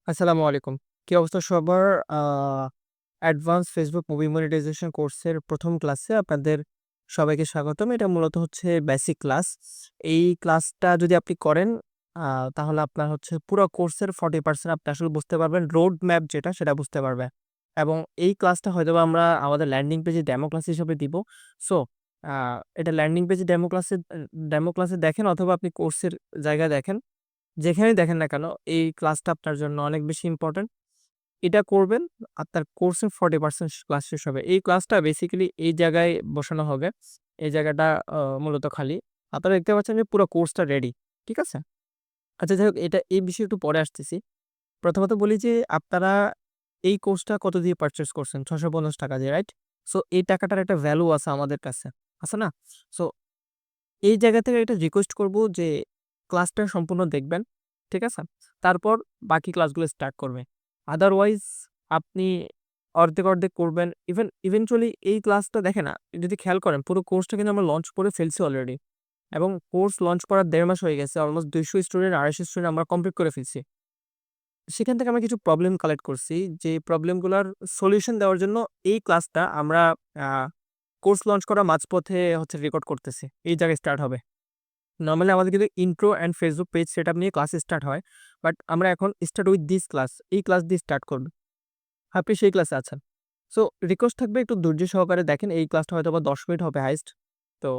আসসালামু আলাইকুম। কি অবস্থা সবার? আ অ্যাডভান্স ফেসবুক মুভি মনিটাইজেশন কোর্সের ১ম ক্লাসে আপনাদের সবাইকে স্বাগতম। এটা মূলত হচ্ছে বেসিক ক্লাস। এই ক্লাসটা যদি আপনি করেন আ তাহলে আপনার হচ্ছে পুরো কোর্সের 40% আপনি আসলে বুঝতে পারবেন। রোড ম্যাপ যেটা সেটা বুঝতে পারবেন। এবং এই ক্লাসটা হয়তোবা আমরা আমাদের ল্যান্ডিং পেজে ডেমো ক্লাস হিসেবে দিব। সো আ এটা ল্যান্ডিং পেজে ডেমো ক্লাসে দেখেন অথবা আপনি কোর্সের জায়গায় দেখেন। যেখানেই দেখেন না কেন এই ক্লাসটা আপনার জন্য অনেক বেশি ইম্পোর্টেন্ট। এটা করবেন, আপনার কোর্সের 40% ক্লাস শেষ হবে। এই ক্লাসটা বেসিক্যালি এই জায়গায় বসানো হবে। এই জায়গাটা মূলত খালি। আপনারা দেখতে পাচ্ছেন যে পুরো কোর্সটা রেডি। ঠিক আছে? আচ্ছা যাই হোক এই বিষয়ে একটু পরে আসতেছি। প্রথমত বলি যে আপনারা এই কোর্সটা কত দিয়ে পারচেজ করছেন? ৳৬৫০ দিয়ে, রাইট? সো এই টাকাটার একটা ভ্যালু আছে আমাদের কাছে। আছে না? সো এই জায়গা থেকে একটা রিকোয়েস্ট করব যে ক্লাসটা সম্পূর্ণ দেখবেন। ঠিক আছে? তারপর বাকি ক্লাসগুলো স্টার্ট করবে। আদারওয়াইজ আপনি অর্ধেক করবেন। ইভেনচুয়ালি এই ক্লাসটা দেখেন যদি খেয়াল করেন পুরো কোর্সটা কিন্তু আমরা লঞ্চ করে ফেলছি অলরেডি। এবং কোর্স লঞ্চ করার ১.৫ মাস হয়ে গেছে। অলমোস্ট ২০০ স্টুডেন্ট ২৫০ স্টুডেন্ট আমরা কমপ্লিট করে ফেলছি। সেখান থেকে আমরা কিছু প্রবলেম কালেক্ট করছি। যে প্রবলেমগুলার সলিউশন দেওয়ার জন্য এই ক্লাসটা আমরা আ কোর্স লঞ্চ করার মাঝপথে হচ্ছে রেকর্ড করতেছি। এই জায়গায় স্টার্ট হবে। নরমালি আমাদের কিন্তু intro and Facebook page setup নিয়ে ক্লাস স্টার্ট হয়। বাট আমরা এখন স্টার্ট উইথ দিস ক্লাস। এই ক্লাস দিয়ে স্টার্ট করব। আপনি সেই ক্লাসে আছেন। সো রিকোয়েস্ট থাকবে একটু ধৈর্য সহকারে দেখেন। এই ক্লাসটা হয়তোবা ১০ মিনিট হবে হাইয়েস্ট। তো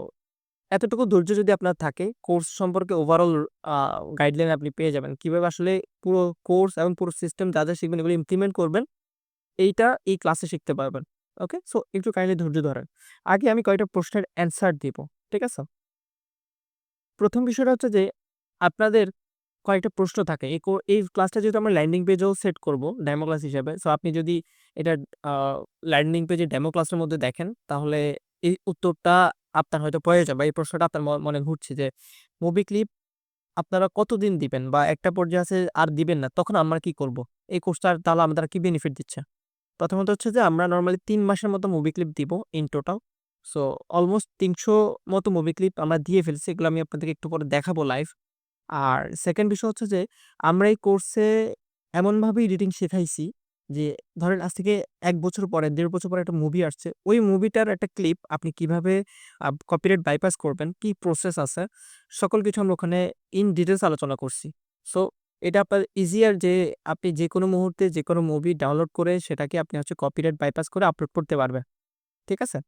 এতটুকু ধৈর্য যদি আপনার থাকে, কোর্স সম্পর্কে ওভারঅল আ গাইডলাইন আপনি পেয়ে যাবেন। কিভাবে আসলে পুরো কোর্স এবং পুরো সিস্টেম যা শিখবেন এগুলো ইমপ্লিমেন্ট করবেন, এইটা এই ক্লাসে শিখতে পারবেন। ওকে? সো একটু কাইন্ডলি ধৈর্য ধরেন। আগে আমি কয়েকটা প্রশ্নের অ্যান্সার দিব। ঠিক আছে? ১ম বিষয়টা হচ্ছে যে আপনাদের কয়েকটা প্রশ্ন থাকে। এই ক্লাসটা যেহেতু আমরা ল্যান্ডিং পেজেও সেট করব ডেমো ক্লাস হিসেবে। সো আপনি যদি এটা আ ল্যান্ডিং পেজে ডেমো ক্লাসের মধ্যে দেখেন, তাহলে এই উত্তরটা আপনার হয়তো প্রয়োজন বা এই প্রশ্নটা আপনার মনে ঘুরছে যে, মুভি ক্লিপ আপনারা কতদিন দিবেন? বা একটা পর্যায়ে আছে আর দিবেন না। তখন আমরা কি করব? এই কোর্সটার তাহলে আমাদের কি বেনিফিট দিচ্ছে? প্রথমত হচ্ছে যে আমরা নরমালি ৩ মাসের মতো মুভি ক্লিপ দিব ইন টোটাল। সো অলমোস্ট ৩০০ মতো মুভি ক্লিপ আমরা দিয়ে ফেলছি। এগুলো আমি আপনাদেরকে একটু পরে দেখাবো লাইভ। আর সেকেন্ড বিষয় হচ্ছে যে আমরা এই কোর্সে এমনভাবে এডিটিং শেখাইছি যে ধরেন আজ থেকে ১ বছর পরে ১.৫ বছর পরে একটা মুভি আসছে। ওই মুভিটার একটা ক্লিপ আপনি কিভাবে কপিরাইট বাইপাস করবেন, কি প্রসেস আছে, সকল কিছু আমরা ওখানে ইন ডিটেইলস আলোচনা করছি। সো এটা আপনার ইজিয়ার যে আপনি যেকোনো মুহূর্তে যেকোনো মুভি ডাউনলোড করে সেটাকে আপনি হচ্ছে কপিরাইট বাইপাস করে আপলোড করতে পারবেন। ঠিক আছে?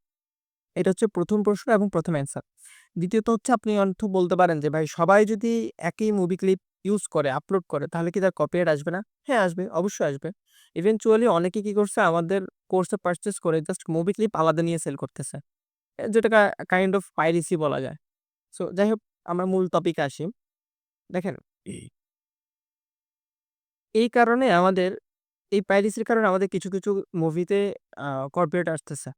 এটা হচ্ছে ১ম প্রশ্ন এবং ১ম অ্যান্সার। দ্বিতীয়ত হচ্ছে আপনি অন্থ বলতে পারেন যে, "ভাই সবাই যদি একই মুভি ক্লিপ ইউজ করে, আপলোড করে তাহলে কি তার কপিরাইট আসবে না?" হ্যাঁ, আসবে। অবশ্যই আসবে। ইভেনচুয়ালি অনেকে কি করছে আমাদের কোর্সে পারচেজ করে জাস্ট মুভি ক্লিপ আলাদা নিয়ে সেল করতেছে। যেটাকে কাইন্ড অফ পাইরেসি বলা যায়। সো যাই হোক আমরা মূল টপিকে আসি। দেখেন এই কারণে আমাদের এই পাইরেসির কারণে আমাদের কিছু মুভিতে আ কপিরাইট আসতেছে।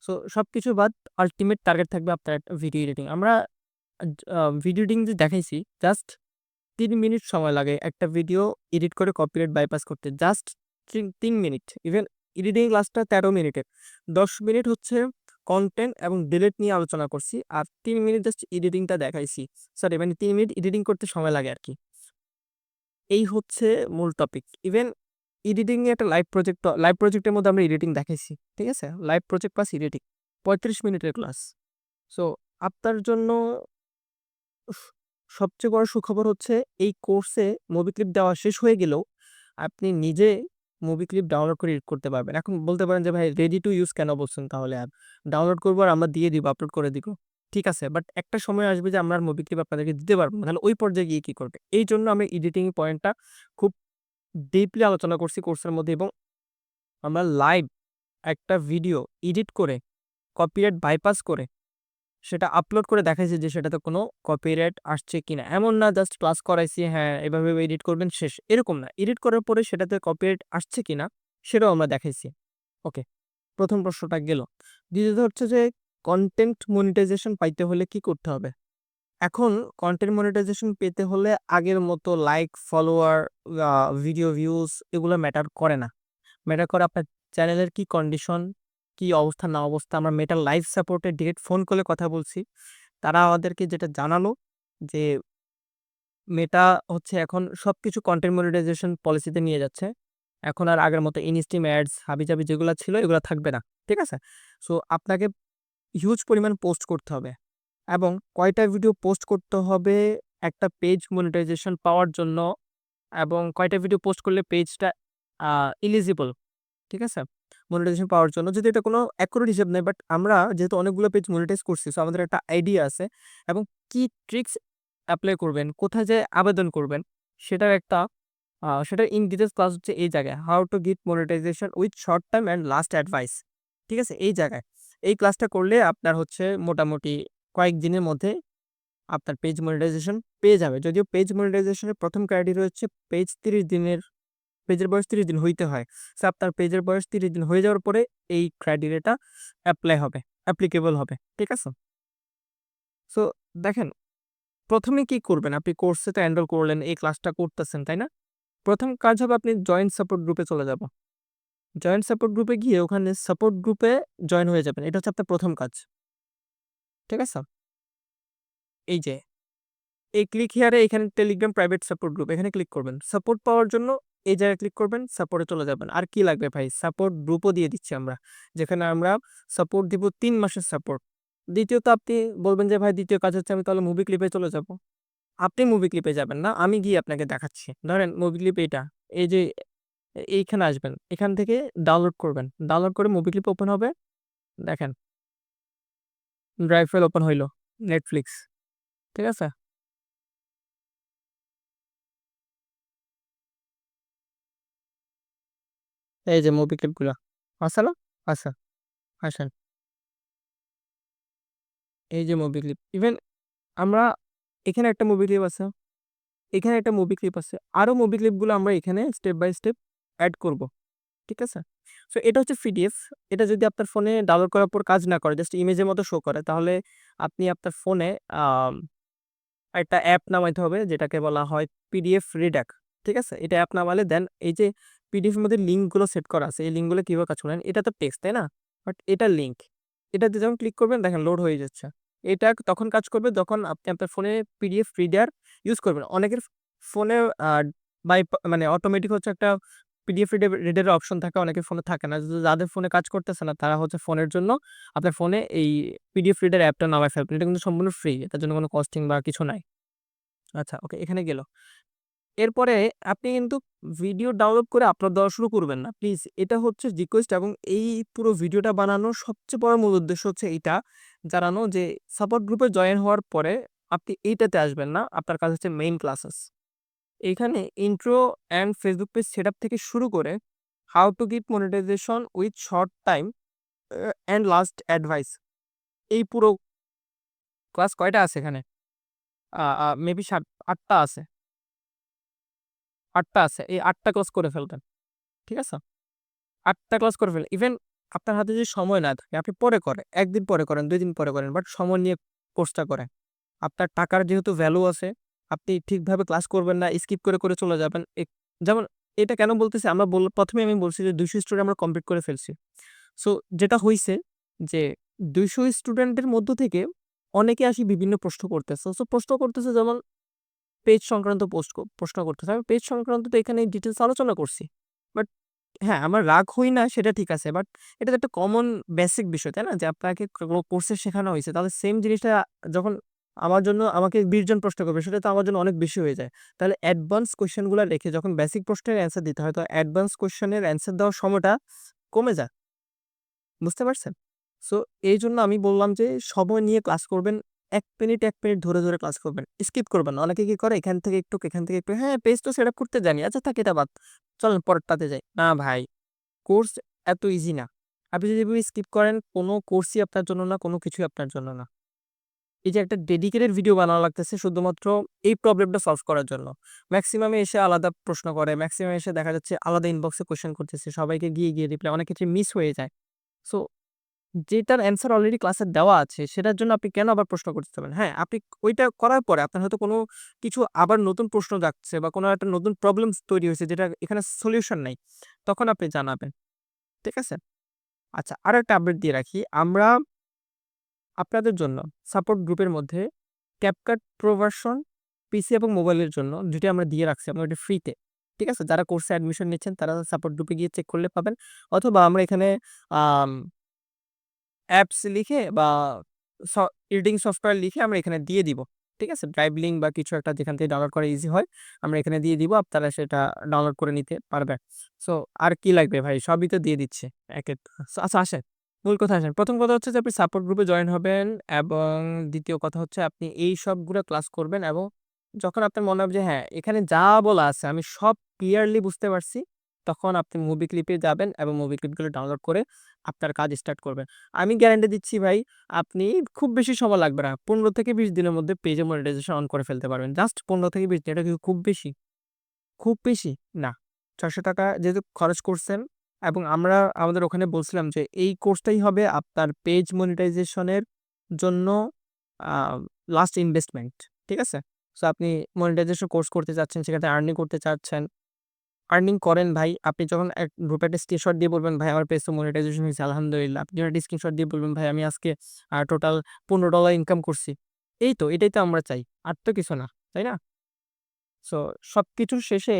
সো সবকিছু বাদ আল্টিমেট টার্গেট থাকবে আপনার একটা ভিডিও এডিটিং। আমরা ভিডিও এডিটিং যে দেখাইছি জাস্ট ৩ মিনিট সময় লাগে একটা ভিডিও এডিট করে কপিরাইট বাইপাস করতে। Just ৩ minute. ইভেন এডিটিং ক্লাসটা ১৩ মিনিটের। ১০ মিনিট হচ্ছে কনটেন্ট এবং ডিলিট নিয়ে আলোচনা করছি। আর ৩ মিনিট জাস্ট এডিটিংটা দেখাইছি। সরি মানে ৩ মিনিট এডিটিং করতে সময় লাগে আরকি। এই হচ্ছে মূল টপিক। ইভেন এডিটিং এ একটা লাইভ প্রজেক্টের মধ্যে আমরা এডিটিং দেখাইছি। ঠিক আছে? Live project plus editing. ৩৫ মিনিটের ক্লাস। সো আপনার জন্য উস সবচেয়ে বড় সুখবর হচ্ছে এই কোর্সে মুভি ক্লিপ দেওয়া শেষ হয়ে গেলেও আপনি নিজে মুভি ক্লিপ ডাউনলোড করে এডিট করতে পারবেন। এখন বলতে পারেন যে, "ভাই রেডি টু ইউজ কেন বলছেন তাহলে অ্যাপ? ডাউনলোড করব আর আমরা দিয়ে দিব, আপলোড করে দিব।" ঠিক আছে, বাট একটা সময় আসবে যে আমরা আর মুভি ক্লিপ আপনাদেরকে দিতে পারব না। তাহলে ওই পর্যায়ে গিয়ে কি করবে? এইজন্য আমি এডিটিং পয়েন্টটা খুব ডিপলি আলোচনা করছি কোর্সের মধ্যে এবং আমরা লাইভ একটা ভিডিও এডিট করে কপিরাইট বাইপাস করে সেটা আপলোড করে দেখাইছি যে সেটাতে কোনো কপিরাইট আসছে কিনা। এমন না জাস্ট ক্লাস করাইছি, হ্যাঁ, এভাবে এডিট করবেন শেষ। এরকম না। এডিট করার পরে সেটাতে কপিরাইট আসছে কিনা সেটাও আমরা দেখাইছি। ওকে, ১ম প্রশ্নটা গেল। দ্বিতীয়ত হচ্ছে যে কনটেন্ট মনিটাইজেশন পাইতে হলে কি করতে হবে? এখন কনটেন্ট মনিটাইজেশন পেতে হলে আগের মতো লাইক, ফলোয়ার, আ ভিডিও ভিউজ এগুলো ম্যাটার করে না। ম্যাটার করে আপনার চ্যানেলের কি কন্ডিশন, কি অবস্থা না অবস্থা। আমরা মেটার লাইভ সাপোর্টে ডিরেক্ট ফোন কলে কথা বলছি। তারা আমাদেরকে যেটা জানালো যে মেটা হচ্ছে এখন সবকিছু কনটেন্ট মনিটাইজেশন পলিসিতে নিয়ে যাচ্ছে। এখন আর আগের মতো ইনস্ট্রিম অ্যাডস হাবিজাবি যেগুলা ছিল এগুলা থাকবে না। ঠিক আছে? সো আপনাকে হিউজ পরিমাণ পোস্ট করতে হবে এবং কয়টা ভিডিও পোস্ট করতে হবে একটা পেজ মনিটাইজেশন পাওয়ার জন্য এবং কয়টা ভিডিও পোস্ট করলে পেজটা আ এলিজিবল, ঠিক আছে? মনিটাইজেশন পাওয়ার জন্য। যদি এটা কোনো অ্যাকুরেট হিসাব নেই, বাট আমরা যেহেতু অনেকগুলো পেজ মনিটাইজ করছি, সো আমাদের একটা আইডিয়া আছে এবং কি ট্রিকস এপ্লাই করবেন, কোথায় যেয়ে আবেদন করবেন সেটার একটা সেটার ইন ডিটেইলস ক্লাস হচ্ছে এই জায়গায়। How to get monetization with short term and last advice. ঠিক আছে? এই জায়গায়। এই ক্লাসটা করলে আপনার হচ্ছে মোটামুটি কয়েকদিনের মধ্যে আপনার পেজ মনিটাইজেশন পেয়ে যাবে। যদিও পেজ মনিটাইজেশন এর ১ম ক্রাইটেরিয়া হচ্ছে পেজ ৩০ দিনের পেজের বয়স ৩০ দিন হইতে হয়। সো আপনার পেজের বয়স ৩০ দিন হয়ে যাওয়ার পরে এই ক্রাইটেরিয়াটা এপ্লাই হবে, অ্যাপ্লিকেবল হবে। ঠিক আছে? সো দেখেন ১ম এ কি করবেন? আপনি কোর্সে তো এনরোল করলেন, এই ক্লাসটা করতেছেন, তাই না? ১ম কাজ হবে আপনি জয়েন্ট সাপোর্ট গ্রুপে চলে যাবেন। জয়েন্ট সাপোর্ট গ্রুপে গিয়ে ওখানে সাপোর্ট গ্রুপে জয়েন হয়ে যাবেন। এটা হচ্ছে আপনার ১ম কাজ। ঠিক আছে? এই যে এই ক্লিক হিয়ারে এখানে টেলিগ্রাম প্রাইভেট সাপোর্ট গ্রুপ এখানে ক্লিক করবেন। সাপোর্ট পাওয়ার জন্য এই জায়গায় ক্লিক করবেন, সাপোর্টে চলে যাবেন। আর কি লাগবে ভাই? সাপোর্ট গ্রুপও দিয়ে দিচ্ছি আমরা। যেখানে আমরা সাপোর্ট দিব ৩ মাসের সাপোর্ট। দ্বিতীয়ত আপনি বলবেন যে ভাই ২য় কাজ হচ্ছে আমি তাহলে মুভি ক্লিপে চলে যাব। আপনি মুভি ক্লিপে যাবেন না। আমি গিয়ে আপনাকে দেখাচ্ছি। ধরেন মুভি ক্লিপ এইটা। এই যে এইখানে আসবেন। এখান থেকে ডাউনলোড করবেন। ডাউনলোড করে মুভি ক্লিপ ওপেন হবে। দেখেন ড্রাইভ ফাইল ওপেন হইল। Netflix। ঠিক আছে? এই যে মুভি ক্লিপগুলা। আছে না? আছে। আসেন। এই যে মুভি ক্লিপ। ইভেন আমরা এখানে একটা মুভি ক্লিপ আছে, এখানে একটা মুভি ক্লিপ আছে। আরো মুভি ক্লিপগুলো আমরা এখানে স্টেপ বাই স্টেপ এড করব। ঠিক আছে? সো এটা হচ্ছে পিডিএফ। এটা যদি আপনার ফোনে ডাউনলোড করার পর কাজ না করে, জাস্ট ইমেজের মতো শো করে, তাহলে আপনি আপনার ফোনে আম একটা অ্যাপ নামাইতে হবে যেটাকে বলা হয় পিডিএফ রিডার। ঠিক আছে? এটা অ্যাপ নামালে দেন এই যে পিডিএফ এর মধ্যে লিঙ্কগুলো সেট করা আছে। এই লিঙ্কগুলো কিভাবে কাজ করেন? এটা তো টেক্সট, তাই না? বাট এটা লিঙ্ক। এটাতে যখন ক্লিক করবেন দেখেন লোড হয়ে যাচ্ছে। এটা তখন কাজ করবে যখন আপনি আপনার ফোনে পিডিএফ রিডার ইউজ করবেন। অনেকের ফোনে আ মানে অটোমেটিক হচ্ছে একটা পিডিএফ রিডারের অপশন থাকে, অনেকের ফোনে থাকে না। যাদের ফোনে কাজ করতেছে না তারা হচ্ছে ফোনের জন্য আপনার ফোনে এই পিডিএফ রিডার অ্যাপটা নামায় ফেলবেন। এটা কিন্তু সম্পূর্ণ ফ্রি। এটার জন্য কোনো কস্টিং বা কিছু নাই। আচ্ছা, ওকে, এখানে গেল। এরপরে আপনি কিন্তু ভিডিও ডাউনলোড করে আপলোড দেওয়া শুরু করবেন না। প্লিজ, এটা হচ্ছে রিকোয়েস্ট এবং এই পুরো ভিডিওটা বানানোর সবচেয়ে বড় মূল উদ্দেশ্য হচ্ছে এইটা জানানো যে সাপোর্ট গ্রুপে জয়েন হওয়ার পরে আপনি এইটাতে আসবেন না। আপনার কাজ হচ্ছে মেইন ক্লাসেস। এইখানে intro and Facebook page setup থেকে শুরু করে how to get monetization with short time and last advice, এই পুরো ক্লাস কয়টা আছে এখানে? আ আ মেবি ৮ টা আছে। ৮ টা আছে। এই ৮ টা ক্লাস করে ফেলবেন। ঠিক আছে? ৮ টা ক্লাস করে ফেলেন। ইভেন আপনার হাতে যদি সময় না থাকে, আপনি পরে করেন। ১ দিন পরে করেন, ২ দিন পরে করেন। বাট সময় নিয়ে কোর্সটা করেন। আপনার টাকার যেহেতু ভ্যালু আছে, আপনি ঠিকভাবে ক্লাস করবেন না, স্কিপ করে চলে যাবেন। যেমন এটা কেন বলতেছি? আমরা ১ম এ আমি বলছি যে ২০০ স্টুডেন্ট আমরা কমপ্লিট করে ফেলছি। সো যেটা হইছে যে ২০০ স্টুডেন্টের মধ্য থেকে অনেকে আসি বিভিন্ন প্রশ্ন করতেছে। সো প্রশ্ন করতেছে যেমন পেজ সংক্রান্ত প্রশ্ন করতেছে। আমি পেজ সংক্রান্ত তো এখানে ডিটেইলস আলোচনা করছি। বাট হ্যাঁ, আমার রাগ হই না সেটা ঠিক আছে। বাট এটা তো একটা কমন বেসিক বিষয়, তাই না? যে আপনাকে কোর্সে শেখানো হইছে। তাহলে সেম জিনিসটা যখন আমার জন্য আমাকে ২০ জন প্রশ্ন করবে সেটা তো আমার জন্য অনেক বেশি হয়ে যায়। তাহলে অ্যাডভান্স কোয়েশ্চেন গুলা রেখে যখন বেসিক প্রশ্নের অ্যান্সার দিতে হয়, তো অ্যাডভান্স কোয়েশ্চেনের অ্যান্সার দেওয়ার সময়টা কমে যায়। বুঝতে পারছেন? সো এইজন্য আমি বললাম যে সময় নিয়ে ক্লাস করবেন। ১ মিনিট ধরে ক্লাস করবেন। স্কিপ করবেন না। অনেকে কি করে এখান থেকে একটু, এখান থেকে একটু, হ্যাঁ, পেজ তো সেটআপ করতে জানি। আচ্ছা থাক এটা বাদ। চলেন পরেরটাতে যাই। না ভাই, কোর্স এত ইজি না। আপনি যদি এভাবে স্কিপ করেন কোন কোর্সই আপনার জন্য না, কোন কিছুই আপনার জন্য না। এই যে একটা ডেডিকেটেড ভিডিও বানানো লাগতেছে শুধুমাত্র এই প্রবলেমটা সলভ করার জন্য। মেক্সিমামে এসে আলাদা প্রশ্ন করে, মেক্সিমাম এসে দেখা যাচ্ছে আলাদা ইনবক্সে কোয়েশ্চেন করতেছে। সবাইকে গিয়ে রিপ্লাই অনেক ক্ষেত্রে মিস হয়ে যায়। সো যেটার অ্যান্সার অলরেডি ক্লাসে দেওয়া আছে, সেটার জন্য আপনি কেন আবার প্রশ্ন করতে যাবেন? হ্যাঁ, আপনি ওইটা করার পরে আপনার হয়তো কোনো কিছু আবার নতুন প্রশ্ন জাগছে বা কোনো একটা নতুন প্রবলেমস তৈরি হয়েছে যেটা এখানে সলিউশন নাই। তখন আপনি জানাবেন। ঠিক আছে? আচ্ছা, আরেকটা আপডেট দিয়ে রাখি। আমরা আপনাদের জন্য সাপোর্ট গ্রুপের মধ্যে CapCut Pro ভার্সন পিসি এবং মোবাইলের জন্য দুটোই আমরা দিয়ে রাখছি আমরা ওটা ফ্রিতে। ঠিক আছে? যারা কোর্সে অ্যাডমিশন নিচ্ছেন তারা সাপোর্ট গ্রুপে গিয়ে চেক করলে পাবেন। অথবা আমরা এখানে আম অ্যাপস লিখে বা স এডিটিং সফটওয়্যার লিখে আমরা এখানে দিয়ে দিব। ঠিক আছে? ড্রাইভ লিঙ্ক বা কিছু একটা যেখান থেকে ডাউনলোড করা ইজি হয়, আমরা এখানে দিয়ে দিব। আপনারা সেটা ডাউনলোড করে নিতে পারবেন। সো আর কি লাগবে ভাই? সবই তো দিয়ে দিচ্ছে একে তো। আচ্ছা আসেন, মূল কথায় আসেন। ১ম কথা হচ্ছে যে আপনি সাপোর্ট গ্রুপে জয়েন হবেন এবং ২য় কথা হচ্ছে আপনি এই সবগুলা ক্লাস করবেন এবং যখন আপনার মনে হবে যে হ্যাঁ, এখানে যা বলা আছে আমি সব ক্লিয়ারলি বুঝতে পারছি, তখন আপনি মুভি ক্লিপে যাবেন এবং মুভি ক্লিপগুলো ডাউনলোড করে আপনার কাজ স্টার্ট করবেন। আমি গ্যারান্টি দিচ্ছি ভাই, আপনি খুব বেশি সময় লাগবে না। ১৫ থেকে ২০ দিনের মধ্যে পেজে মনিটাইজেশন অন করে ফেলতে পারবেন। জাস্ট ১৫ থেকে ২০ দিন। এটা কি খুব বেশি? খুব বেশি? না। ৳৬০০ যেহেতু খরচ করছেন এবং আমরা আমাদের ওখানে বলছিলাম যে এই কোর্সটাই হবে আপনার পেজ মনিটাইজেশন এর জন্য আ লাস্ট ইনভেস্টমেন্ট। ঠিক আছে? সো আপনি মনিটাইজেশন কোর্স করতে চাচ্ছেন, সেখানে আর্নিং করতে চাচ্ছেন। আর্নিং করেন ভাই। আপনি যখন গ্রুপে একটা স্ক্রিনশট দিয়ে বলবেন, "ভাই আমার পেজ তো মনিটাইজেশন হইছে আলহামদুলিল্লাহ।" আপনি একটা স্ক্রিনশট দিয়ে বলবেন, "ভাই আমি আজকে টোটাল $15 ইনকাম করছি।" এই তো এটাই তো আমরা চাই। আর তো কিছু না। তাই না? সো সবকিছুর শেষে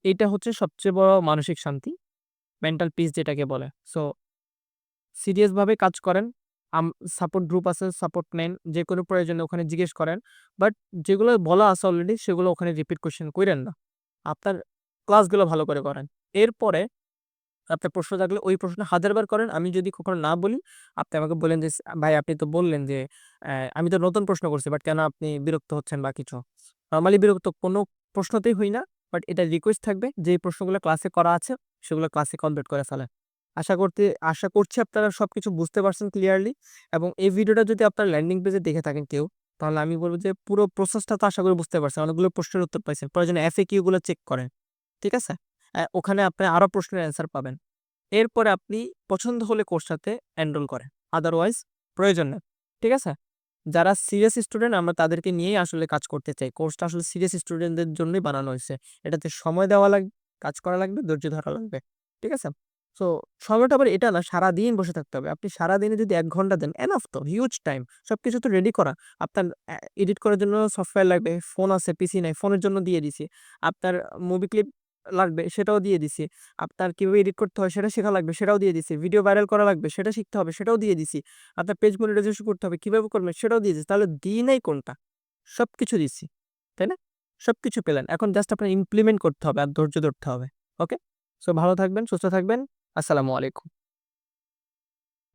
এইটা হচ্ছে সবচেয়ে বড় মানসিক শান্তি। মেন্টাল পিস যেটাকে বলে। সো সিরিয়াস ভাবে কাজ করেন। আম সাপোর্ট গ্রুপ আছে, সাপোর্ট নেন। যেকোনো প্রয়োজনে ওখানে জিজ্ঞেস করেন। বাট যেগুলো বলা আছে অলরেডি সেগুলো ওখানে রিপিট কোয়েশ্চেন কইরেন না। আপনার ক্লাসগুলো ভালো করে করেন। এরপরে আপনার প্রশ্ন থাকলে ওই প্রশ্ন ১০০০ বার করেন। আমি যদি কখনো না বলি, আপনি আমাকে বললেন যে, ভাই আপনি তো বললেন যে, আমি তো নতুন প্রশ্ন করছি বাট কেন আপনি বিরক্ত হচ্ছেন বা কিছু?" নরমালি বিরক্ত কোনো প্রশ্নতেই হই না। বাট এটা রিকোয়েস্ট থাকবে যে প্রশ্নগুলো ক্লাসে করা আছে সেগুলো ক্লাসে কমপ্লিট করে ফেলেন। আশা করছি আপনারা সবকিছু বুঝতে পারছেন ক্লিয়ারলি এবং এই ভিডিওটা যদি আপনার ল্যান্ডিং পেজে দেখে থাকেন কেউ, তাহলে আমি বলব যে পুরো প্রসেসটা তো আশা করি বুঝতে পারছেন। অনেকগুলো প্রশ্নের উত্তর পাইছেন। প্রয়োজনে FAQ গুলো চেক করেন। ঠিক আছে? ওখানে আপনি আরো প্রশ্নের অ্যান্সার পাবেন। এরপরে আপনি পছন্দ হলে কোর্সটাতে এনরোল করেন। আদারওয়াইজ প্রয়োজন নেই। ঠিক আছে? যারা সিরিয়াস স্টুডেন্ট আমরা তাদেরকে নিয়েই আসলে কাজ করতে চাই। কোর্সটা আসলে সিরিয়াস স্টুডেন্টদের জন্যই বানানো হইছে। এটাতে সময় দেওয়া লাগবে, কাজ করা লাগবে, ধৈর্য ধরা লাগবে। ঠিক আছে? সো সময়টা আবার এটা না সারাদিন বসে থাকতে হবে। আপনি সারাদিনে যদি ১ ঘন্টা দেন এনাফ তো হিউজ টাইম। সবকিছু তো রেডি করা। আপনার এডিট করার জন্য সফটওয়্যার লাগবে। ফোন আছে, পিসি নাই। ফোনের জন্য দিয়ে দিছি। আপনার মুভি ক্লিপ লাগবে সেটাও দিয়ে দিছি। আপনার কিভাবে এডিট করতে হয় সেটা শেখা লাগবে, সেটাও দিয়ে দিছি। ভিডিও ভাইরাল করা লাগবে সেটা শিখতে হবে, সেটাও দিয়ে দিছি। আপনার পেজ মনিটাইজেশন করতে হবে, কিভাবে করবেন সেটাও দিয়ে দিছি। তাহলে দিই নাই কোনটা? সবকিছু দিচ্ছি। তাই না? সবকিছু পেলেন। এখন জাস্ট আপনার ইমপ্লিমেন্ট করতে হবে আর ধৈর্য ধরতে হবে। ওকে? সো ভালো থাকবেন, সুস্থ থাকবেন। আসসালামু আলাইকুম।